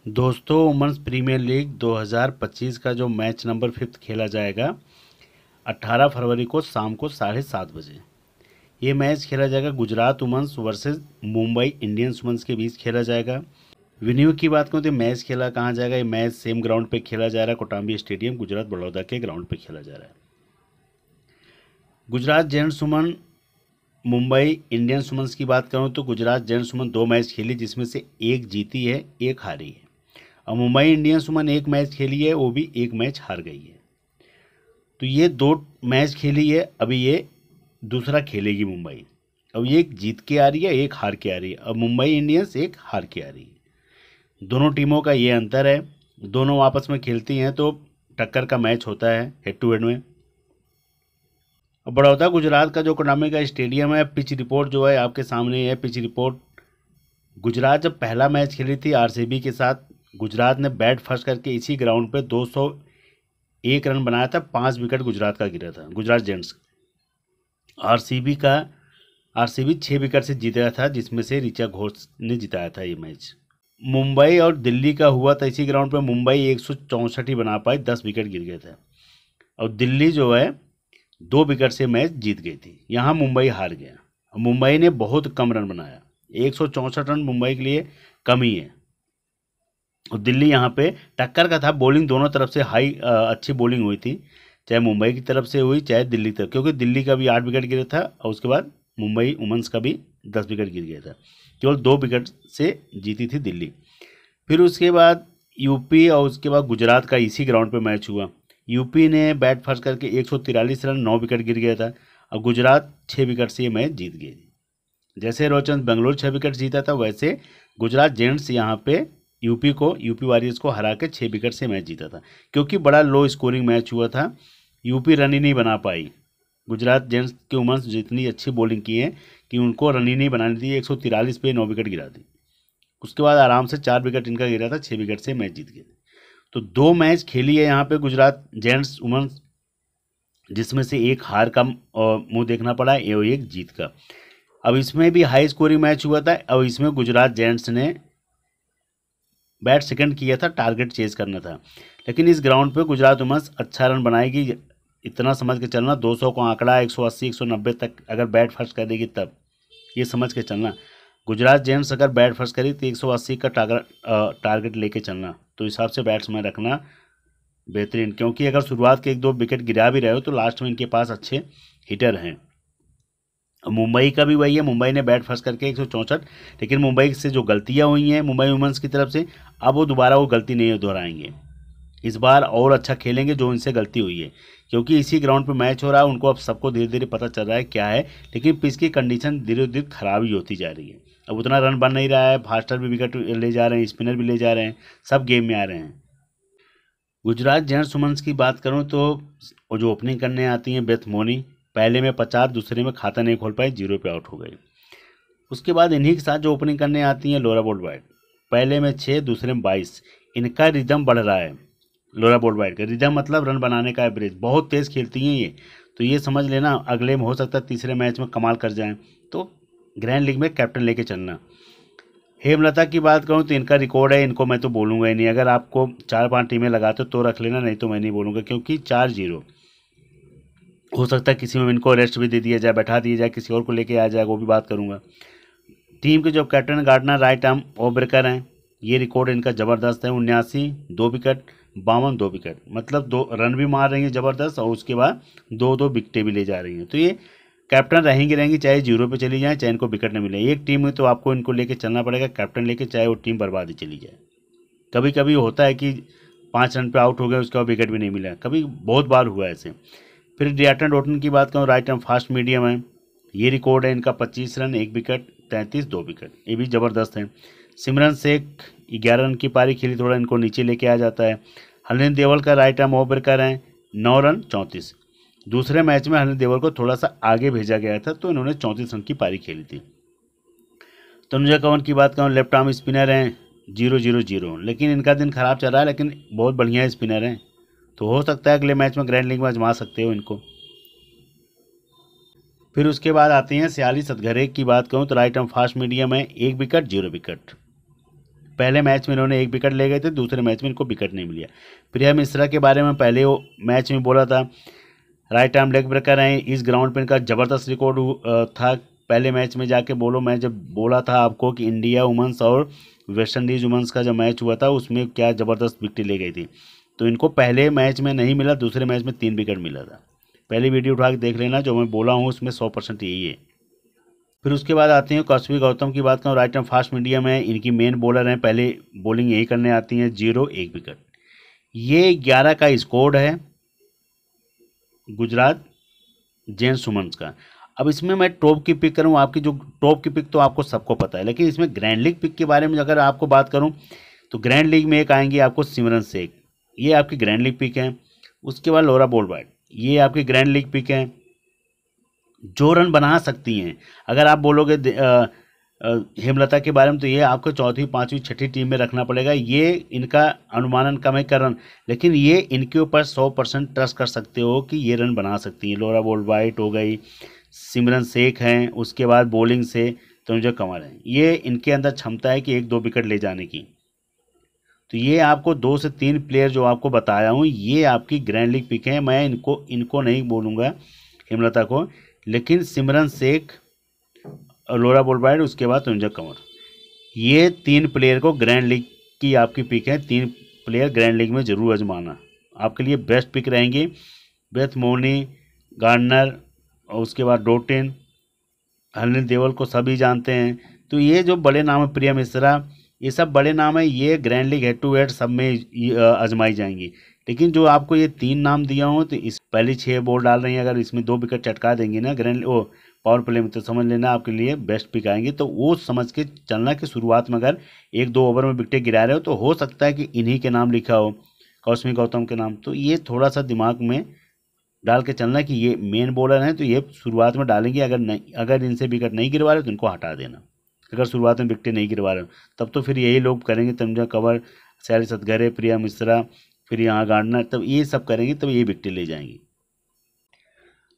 दोस्तों, women's premier league 2025 का जो मैच नंबर 5 खेला जाएगा 18 फरवरी को शाम को 7:30 बजे। ये मैच खेला जाएगा Gujarat women's versus Mumbai Indians women's के बीच खेला जाएगा। वेन्यू की बात करूँ तो मैच खेला कहाँ जाएगा, ये मैच सेम ग्राउंड पे खेला जा रहा है, कोटंबी स्टेडियम गुजरात बड़ौदा के ग्राउंड पे खेला जा रहा है। Gujarat gents women Mumbai Indians women's की बात करूँ तो गुजरात जेंट्स वुमेन 2 मैच खेली, जिसमें से एक जीती है, एक हारी है। और मुंबई इंडियंस वुमेन एक मैच खेली है, वो भी एक मैच हार गई है। तो ये 2 मैच खेली है, अभी ये दूसरा खेलेगी मुंबई। अब ये एक जीत के आ रही है, एक हार के आ रही है। अब मुंबई इंडियंस एक हार के आ रही है। दोनों टीमों का ये अंतर है, दोनों आपस में खेलती हैं तो टक्कर का मैच होता है हेड टू हेड में। अब बड़ौदा गुजरात का जो कोटंबी का स्टेडियम है, पिच रिपोर्ट जो है आपके सामने है। पिच रिपोर्ट, गुजरात जब पहला मैच खेली थी आरसीबी के साथ, गुजरात ने बैट फर्स्ट करके इसी ग्राउंड पे 201 रन बनाया था। 5 विकेट गुजरात का गिरा था, गुजरात जेंट्स। आरसीबी का आरसीबी 6 विकेट से जीता था, जिसमें से ऋचा घोष ने जिताया था ये मैच। मुंबई और दिल्ली का हुआ था इसी ग्राउंड पे। मुंबई 164 ही बना पाई, 10 विकेट गिर गए थे। और दिल्ली जो है 2 विकेट से मैच जीत गई थी। यहाँ मुंबई हार गया। मुंबई ने बहुत कम रन बनाया, 164 रन मुंबई के लिए कम ही है। और दिल्ली यहाँ पे टक्कर का था, बॉलिंग दोनों तरफ से अच्छी बॉलिंग हुई थी, चाहे मुंबई की तरफ से हुई चाहे दिल्ली तरफ, क्योंकि दिल्ली का भी 8 विकेट गिरा था और उसके बाद मुंबई वुमेन्स का भी 10 विकेट गिर गया था। केवल 2 विकेट से जीती थी दिल्ली। फिर उसके बाद यूपी और उसके बाद गुजरात का इसी ग्राउंड पे मैच हुआ। यूपी ने बैट फर्स्ट करके 143 रन, 9 विकेट गिर गया था। और गुजरात 6 विकेट से ये मैच जीत गई थी। जैसे रोचन बेंगलोर 6 विकेट जीता था, वैसे गुजरात जेंट्स यहाँ पे यूपी वॉरियर्स को हरा के 6 विकेट से मैच जीता था। क्योंकि बड़ा लो स्कोरिंग मैच हुआ था, यूपी रन ही नहीं बना पाई। गुजरात जेंट्स के वुमेन्स जितनी अच्छी बॉलिंग की है कि उनको रन ही नहीं बनानी थी, 143 पे 9 विकेट गिरा दी। उसके बाद आराम से 4 विकेट इनका गिरा था, 6 विकेट से मैच जीत गए। तो 2 मैच खेली है यहाँ पे गुजरात जेंट्स वुमेन्स, जिसमें से एक हार का मुंह देखना पड़ा है और एक जीत का। अब इसमें भी हाई स्कोरिंग मैच हुआ था। अब इसमें गुजरात जेंट्स ने बैट सेकंड किया था, टारगेट चेज करना था। लेकिन इस ग्राउंड पे गुजरात वुमेन्स अच्छा रन बनाएगी, इतना समझ के चलना। 200 को आंकड़ा, 180 190 तक अगर बैट फर्स्ट करेगी तब, ये समझ के चलना। गुजरात जेंट्स अगर बैट फर्स्ट करी तो 180 का टारगेट लेके चलना। तो हिसाब से बैट्समैन रखना बेहतरीन, क्योंकि अगर शुरुआत के 1-2 विकेट गिरा भी रहे हो तो लास्ट में इनके पास अच्छे हिटर हैं। मुंबई का भी वही है, मुंबई ने बैट फर्स्ट करके 164, लेकिन मुंबई से जो गलतियां हुई हैं मुंबई वुमेन्स की तरफ से, अब वो दोबारा वो गलती नहीं दोहराएंगे। इस बार और अच्छा खेलेंगे जो इनसे गलती हुई है, क्योंकि इसी ग्राउंड पे मैच हो रहा है। उनको अब सबको धीरे धीरे पता चल रहा है क्या है, लेकिन पिच की कंडीशन धीरे धीरे खराब ही होती जा रही है। अब उतना रन बन नहीं रहा है, फास्टर भी विकेट ले जा रहे हैं, स्पिनर भी ले जा रहे हैं, सब गेम में आ रहे हैं। गुजरात जेंट्स वुमेन्स की बात करूं तो वो जो ओपनिंग करने आती हैं बेथ मोनी, पहले में 50, दूसरे में खाता नहीं खोल पाई, 0 पे आउट हो गई। उसके बाद इन्हीं के साथ जो ओपनिंग करने आती हैं लोरा बोल्टवाइट, पहले में 6, दूसरे में 22। इनका रिदम बढ़ रहा है। लोरा बोल्टवाइट का रिदम मतलब रन बनाने का एवरेज, बहुत तेज़ खेलती हैं ये। तो ये समझ लेना अगले में हो सकता है तीसरे मैच में कमाल कर जाएं। तो ग्रैंड लीग में कैप्टन लेके चलना। हेमलता की बात करूं तो इनका रिकॉर्ड है, इनको मैं तो बोलूँगा ही नहीं। अगर आपको 4-5 टीमें लगाते तो रख लेना, नहीं तो मैं नहीं बोलूँगा, क्योंकि 4-0 हो सकता है किसी में इनको रेस्ट भी दे दिया जाए, बैठा दिया जाए, किसी और को लेके आ जाए, वो भी बात करूँगा। टीम के जो captain Gardner right arm off breaker हैं, ये रिकॉर्ड इनका ज़बरदस्त है। 79 2 विकेट, 52 2 विकेट, मतलब 2 रन भी मार रही हैं ज़बरदस्त, और उसके बाद 2-2 विकेटें भी ले जा रही हैं। तो ये कैप्टन रहेंगी चाहे 0 पे चली जाए, चाहे इनको विकेट न मिले। एक टीम में तो आपको इनको लेके चलना पड़ेगा, कैप्टन लेके, चाहे वो टीम बर्बाद ही चली जाए। कभी कभी होता है कि 5 रन पे आउट हो गए, उसके बाद विकेट भी नहीं मिला, कभी बहुत बार हुआ ऐसे। फिर डियाटन डोटन की बात करूँ, राइट आर्म फास्ट मीडियम है, ये रिकॉर्ड है इनका 25 रन 1 विकेट, 33 2 विकेट, ये भी ज़बरदस्त है। सिमरन शेख 11 रन की पारी खेली, थोड़ा इनको नीचे लेके आ जाता है। हरलिन देवल का राइट आर्म ऑफ ब्रेकर है, 9 रन 34। दूसरे मैच में हरलिन देवल को थोड़ा सा आगे भेजा गया था, तो इन्होंने 34 रन की पारी खेली थी। तनुजा कंवर की बात करूँ, लेफ्ट आर्म स्पिनर हैं, 0-0-0, लेकिन इनका दिन खराब चल रहा है, लेकिन बहुत बढ़िया स्पिनर हैं। तो हो सकता है अगले मैच में ग्रैंड लीग में आजमा सकते हो इनको। फिर उसके बाद आती हैं 46 सतघरे की बात करूँ तो राइट आर्म फास्ट मीडियम है, 1 विकेट 0 विकेट। पहले मैच में इन्होंने 1 विकेट ले गए थे, दूसरे मैच में इनको विकेट नहीं मिला। प्रिया मिश्रा के बारे में पहले वो मैच में बोला था, राइट आर्म लेग ब्रेकर हैं, इस ग्राउंड पे इनका ज़बरदस्त रिकॉर्ड था। पहले मैच में जाके बोलो, मैं जब बोला था आपको कि इंडिया वुमेंस और वेस्ट इंडीज़ वुमेंस का जब मैच हुआ था उसमें क्या ज़बरदस्त विकेट ले गई थी, तो इनको पहले मैच में नहीं मिला, दूसरे मैच में 3 विकेट मिला था। पहली वीडियो उठा के देख लेना, जो मैं बोला हूँ उसमें 100% यही है। फिर उसके बाद आती हैं कौशवी गौतम की बात करूँ, राइट आर्म फास्ट मीडियम है, इनकी मेन बॉलर हैं, पहले बॉलिंग यही करने आती हैं, 0 1 विकेट। ये 11 का स्कोर है गुजरात जेंट्स वुमेन्स का। अब इसमें मैं टॉप की पिक करूं, आपकी जो टॉप की पिक तो आपको सबको पता है, लेकिन इसमें ग्रैंड लीग पिक के बारे में अगर आपको बात करूं तो ग्रैंड लीग में एक आएंगी आपको सिमरन शेख, ये आपकी ग्रैंड लीग पिक है। उसके बाद लौरा बोलबार्ड, ये आपकी ग्रैंड लीग पिक है, जो रन बना सकती हैं। अगर आप बोलोगे हेमलता के बारे में तो ये आपको चौथी पांचवी छठी टीम में रखना पड़ेगा, ये इनका अनुमानन कम है का रन, लेकिन ये इनके ऊपर 100% ट्रस्ट कर सकते हो कि ये रन बना सकती हैं। लौरा बोलबार्ड हो गई, सिमरन शेख हैं, उसके बाद बॉलिंग से तनुजा कंवर हैं, ये इनके अंदर क्षमता है कि 1-2 विकेट ले जाने की। तो ये आपको 2 से 3 प्लेयर जो आपको बताया हूँ ये आपकी ग्रैंड लीग पिक है। मैं इनको नहीं बोलूँगा हेमलता को, लेकिन सिमरन शेख, लौरा बोलबार्ड, उसके बाद तनुजा कंवर, ये 3 प्लेयर को ग्रैंड लीग की आपकी पिक है। 3 प्लेयर ग्रैंड लीग में ज़रूर आजमाना, आपके लिए बेस्ट पिक रहेंगे। बेथ मोनी, गार्डनर और उसके बाद डोटिन, हरनील देवल को सभी जानते हैं। तो ये जो बड़े नाम है, प्रिया मिश्रा, ये सब बड़े नाम है, ये grand league head to head सब में आजमाई जाएंगी। लेकिन जो आपको ये 3 नाम दिया हूँ तो इस पहली 6 बॉल डाल रही हैं, अगर इसमें 2 विकेट चटका देंगी ना ग्रैंड पावर प्ले में, तो समझ लेना आपके लिए बेस्ट पिक आएंगे। तो वो समझ के चलना कि शुरुआत में अगर 1-2 ओवर में विकेट गिरा रहे हो तो हो सकता है कि इन्हीं के नाम लिखा हो, कौशवी गौतम के नाम। तो ये थोड़ा सा दिमाग में डाल के चलना कि ये मेन बॉलर हैं तो ये शुरुआत में डालेंगे, अगर इनसे विकेट नहीं गिरवा रहे तो इनको हटा देना। अगर शुरुआत में विकेट नहीं गिरवा रहे तब तो फिर यही लोग करेंगे, तनुजा कंवर, सैली सतघरे, प्रिया मिश्रा, फिर यहाँ गार्डनर, तब ये सब करेंगे, तब ये विकेट ले जाएंगे।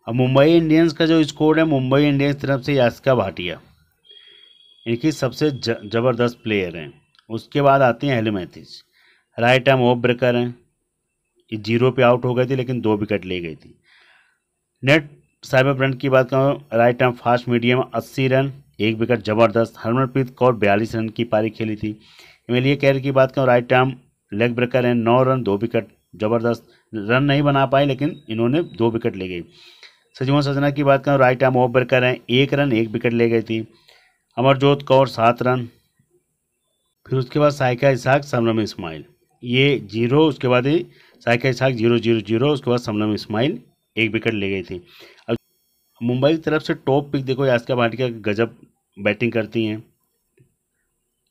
अब मुंबई इंडियंस का जो स्कोर है, मुंबई इंडियंस तरफ से यास्का भाटिया इनकी सबसे ज़बरदस्त प्लेयर हैं। उसके बाद आती हैं Hayley Matthews, right arm off breaker हैं, ये 0 पे आउट हो गई थी लेकिन 2 विकेट ले गई थी। नेट साइबर ब्रंट की बात करूँ, right arm fast medium, 80 run, 1 wicket, ज़बरदस्त। हरमनप्रीत कौर 42 रन की पारी खेली थी। एमिलिया कैर की बात करूँ, राइट आर्म लेग ब्रेकर हैं, 9 रन, 2 विकेट, ज़बरदस्त। रन नहीं बना पाए लेकिन इन्होंने 2 विकेट ले गई। सजीवन सजना की बात करूँ, राइट आर्म ऑफ ब्रेकर हैं, 1 रन, 1 विकेट ले गई थी। अमरजोत कौर 7 रन। फिर उसके बाद साइका इसहाक, शबनम इस्माइल, ये 0, उसके बाद ही साइका इसहाक 0-0-0, उसके बाद शबनम इस्माइल 1 विकेट ले गई थी। अब मुंबई की तरफ से टॉप पिक देखो, यास्का भाटिया गजब बैटिंग करती हैं,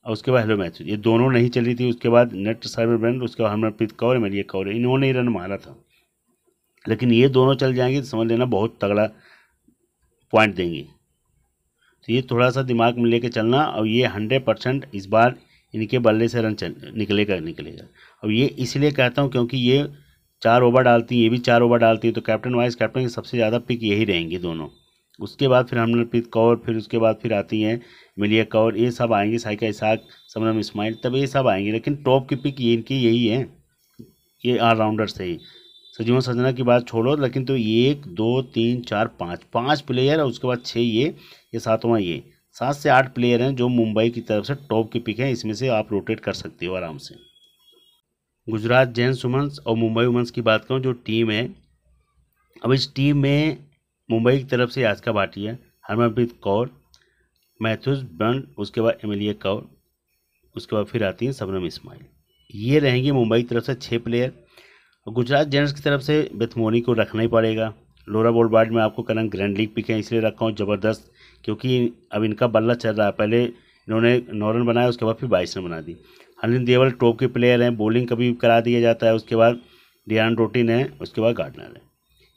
और उसके बाद हेलो मैच, ये दोनों नहीं चली थी। उसके बाद नेट साइबर ब्रंट, उसके बाद हरमनप्रीत कौर, एमिलिया कौर, इन्होंने ही रन मारा था, लेकिन ये दोनों चल जाएंगे तो समझ लेना बहुत तगड़ा पॉइंट देंगी। तो ये थोड़ा सा दिमाग में लेके चलना, और ये 100% इस बार इनके बल्ले से रन निकलेगा। और ये इसलिए कहता हूँ क्योंकि ये 4 ओवर डालती हैं, ये भी 4 ओवर डालती हैं, तो कैप्टन वाइस कैप्टन की सबसे ज़्यादा पिक यही रहेंगी दोनों। उसके बाद फिर हरमनप्रीत कौर, फिर उसके बाद फिर आती हैं एमिलिया कौर, ये सब आएंगी, साइका इसहाक, शबनम इस्माइल, तब ये सब आएंगे, लेकिन टॉप की पिक ये इनकी यही है, ये ऑलराउंडर से ही। सजीवन सजना की बात छोड़ो, लेकिन तो 1 2 3 4 5 प्लेयर, और उसके बाद 6 ये 7वां, ये 7 से 8 प्लेयर हैं जो मुंबई की तरफ से टॉप की पिक है। इसमें से आप रोटेट कर सकते हो आराम से। गुजरात जेंट्स वुमेन्स और मुंबई वुमेन्स की बात करूँ जो टीम है, अब इस टीम में मुंबई की तरफ से यास्का भाटिया, हरमनप्रीत कौर, मैथ्यूज ब्रंट, उसके बाद एमिलिया कौर, उसके बाद फिर आती हैं शबनम इस्माइल, ये रहेंगे मुंबई की तरफ से 6 प्लेयर। और गुजरात जेंट्स की तरफ से बेथमोनी को रखना ही पड़ेगा। लौरा बोलबार्ड में आपको करंट ग्रैंड लीग पिक है, इसलिए रखा हूँ ज़बरदस्त, क्योंकि अब इनका बल्ला चल रहा है। पहले इन्होंने 9 रन बनाया, उसके बाद फिर 22 रन बना दी। हरनील देवल टॉप के प्लेयर हैं, बॉलिंग कभी करा दिया जाता है। उसके बाद डियान डोटिन है, उसके बाद गार्डनर है।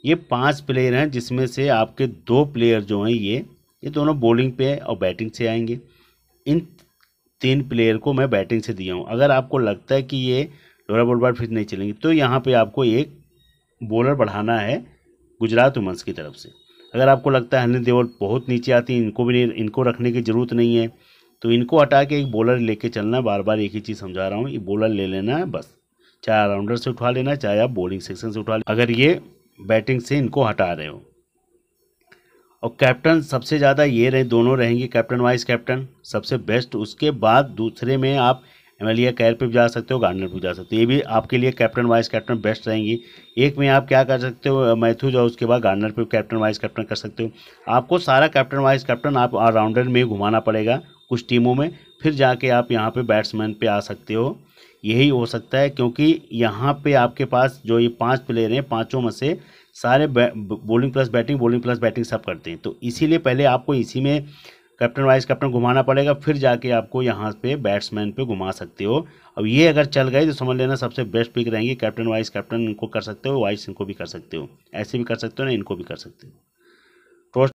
ये 5 प्लेयर हैं, जिसमें से आपके 2 प्लेयर जो हैं ये दोनों बॉलिंग पे और बैटिंग से आएंगे। इन 3 प्लेयर को मैं बैटिंग से दिया हूँ। अगर आपको लगता है कि ये लौरा बोलबार्ड फिर नहीं चलेंगी, तो यहाँ पे आपको एक बॉलर बढ़ाना है गुजरात वुमेन्स की तरफ से। अगर आपको लगता है हरनील देवल बहुत नीचे आती है, इनको रखने की ज़रूरत नहीं है, तो इनको हटा के एक बॉलर लेके चलना है। बार बार एक ही चीज़ समझा रहा हूँ, ये बॉलर ले लेना है बस, चाहे ऑलराउंडर से उठा लेना, चाहे आप बॉलिंग सेक्शन से उठा लेना, अगर ये बैटिंग से इनको हटा रहे हो। और कैप्टन सबसे ज़्यादा ये रहे, दोनों रहेंगे कैप्टन वाइस कैप्टन सबसे बेस्ट। उसके बाद दूसरे में आप एमेलिया कैर पे भी जा सकते हो, गार्डनर पे भी जा सकते हो, ये भी आपके लिए कैप्टन वाइस कैप्टन बेस्ट रहेंगी। एक में आप क्या कर सकते हो, मैथ्यूज, और उसके बाद गार्डनर पे कैप्टन वाइस कैप्टन कर सकते हो। आपको सारा कैप्टन वाइस कैप्टन आप ऑलराउंडर में घुमाना पड़ेगा कुछ टीमों में, फिर जाके आप यहाँ पे बैट्समैन पे आ सकते हो। यही हो सकता है, क्योंकि यहाँ पे आपके पास जो ये 5 प्लेयर हैं, पाँचों में से सारे bowling plus batting, bowling plus batting सब करते हैं। तो इसीलिए पहले आपको इसी में कैप्टन वाइस कैप्टन घुमाना पड़ेगा, फिर जाके आपको यहाँ पे बैट्समैन पे घुमा सकते हो। अब ये अगर चल गए तो समझ लेना सबसे बेस्ट पिक रहेंगी। कैप्टन वाइस कैप्टन इनको कर सकते हो, वाइस इनको भी कर सकते हो, ऐसे भी कर सकते हो ना, इनको भी कर सकते हो।